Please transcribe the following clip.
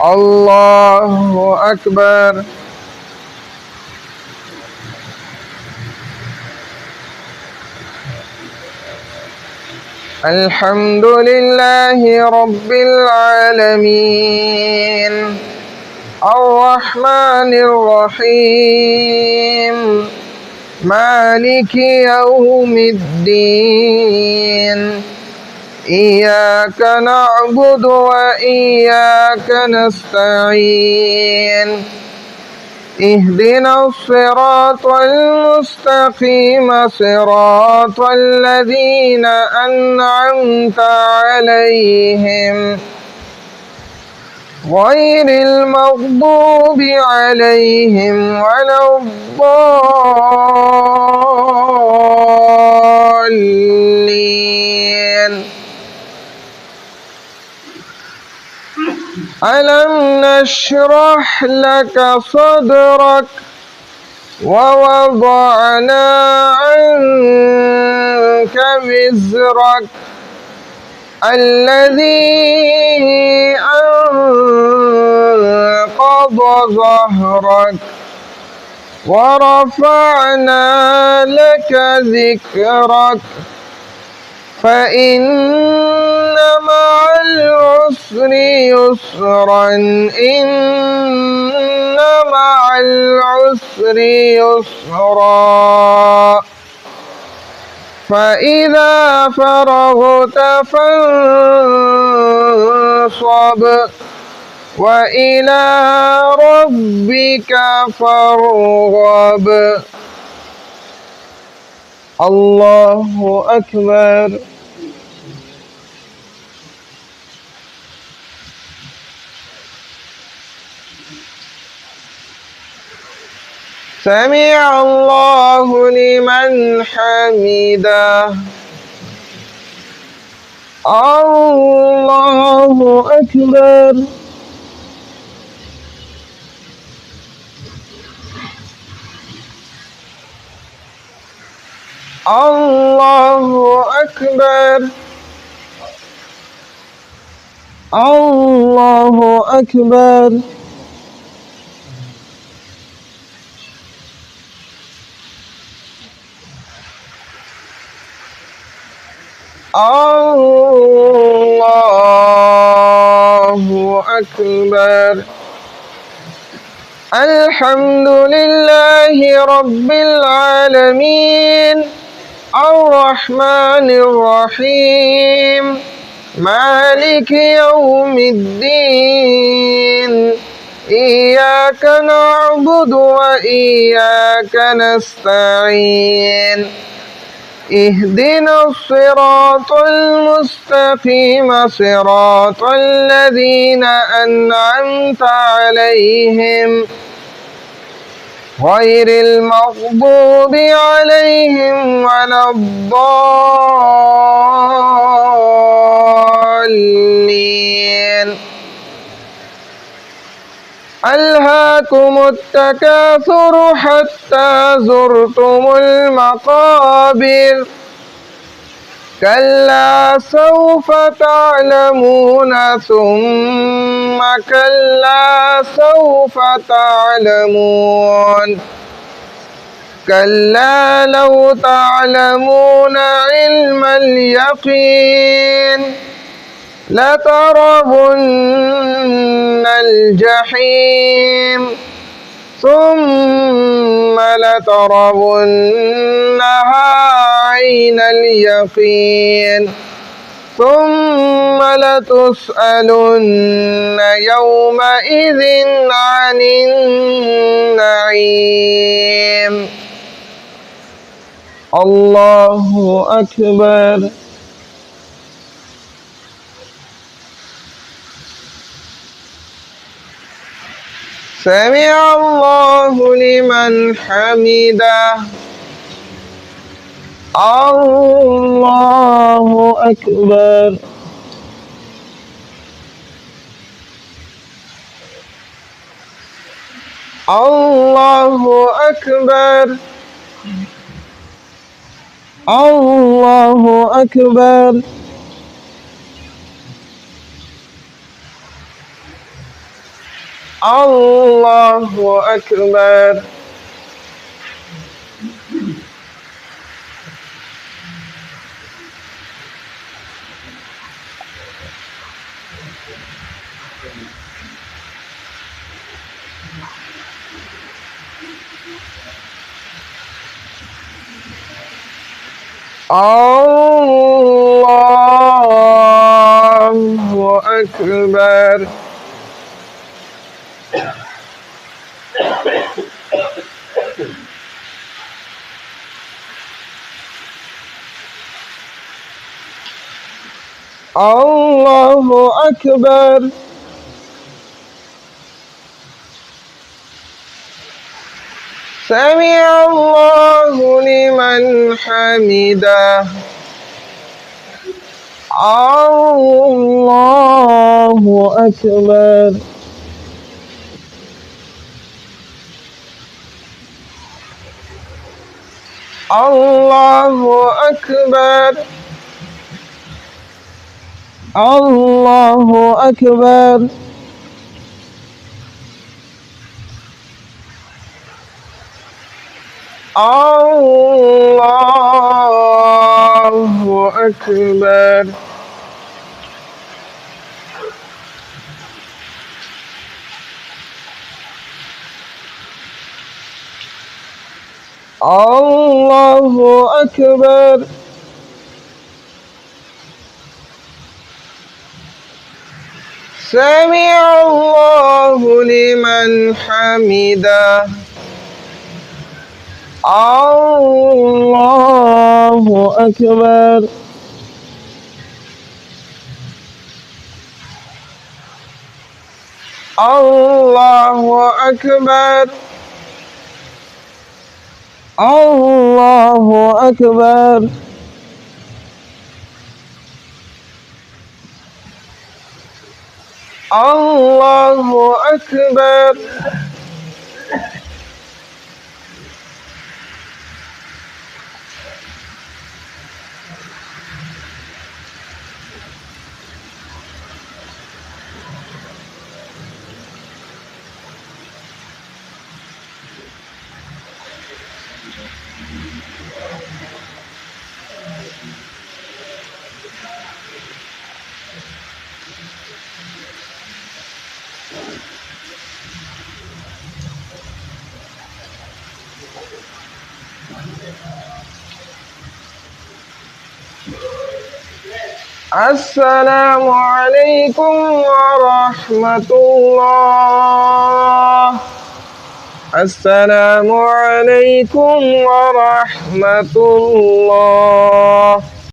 الله أكبر. الحمد لله رب العالمين الرحمن الرحيم مالك يوم الدين إياك نعبد وإياك نستعين اهدنا الصراط المستقيم صراط الذين أنعمت عليهم غير المغضوب عليهم ولا الضالين. ألم نشرح لك صدرك ووضعنا عنك وزرك الذي أنقض ظهرك ورفعنا لك ذكرك فإن مع العسر يسرا إن مع العسر يسرا فإذا فرغت فانصب وإلى ربك فارغب. الله أكبر. سمع الله لمن حمده. الله أكبر. الله أكبر. الله أكبر. الله أكبر. الحمد لله رب العالمين الرحمن الرحيم مالك يوم الدين إياك نعبد وإياك نستعين اهدنا الصراط المستقيم صراط الذين أنعمت عليهم غير المغضوب عليهم ولا الضالين. ألهاكم التكاثر حتى زرتم المقابر كلا سوف تعلمون ثم كلا سوف تعلمون كلا لو تعلمون علم اليقين لترون الجحيم ثم لترونها عين اليقين ثم لتسألن يومئذ عن النعيم. الله أكبر. سمع الله لمن حمده. الله أكبر. الله أكبر. الله أكبر. الله أكبر. الله أكبر. الله أكبر. سمع الله لمن حمده. الله أكبر. الله أكبر. الله أكبر. الله أكبر. الله أكبر. سمع الله لمن حمده. الله أكبر. الله أكبر. الله أكبر. الله أكبر. السلام عليكم ورحمة الله. السلام عليكم ورحمة الله.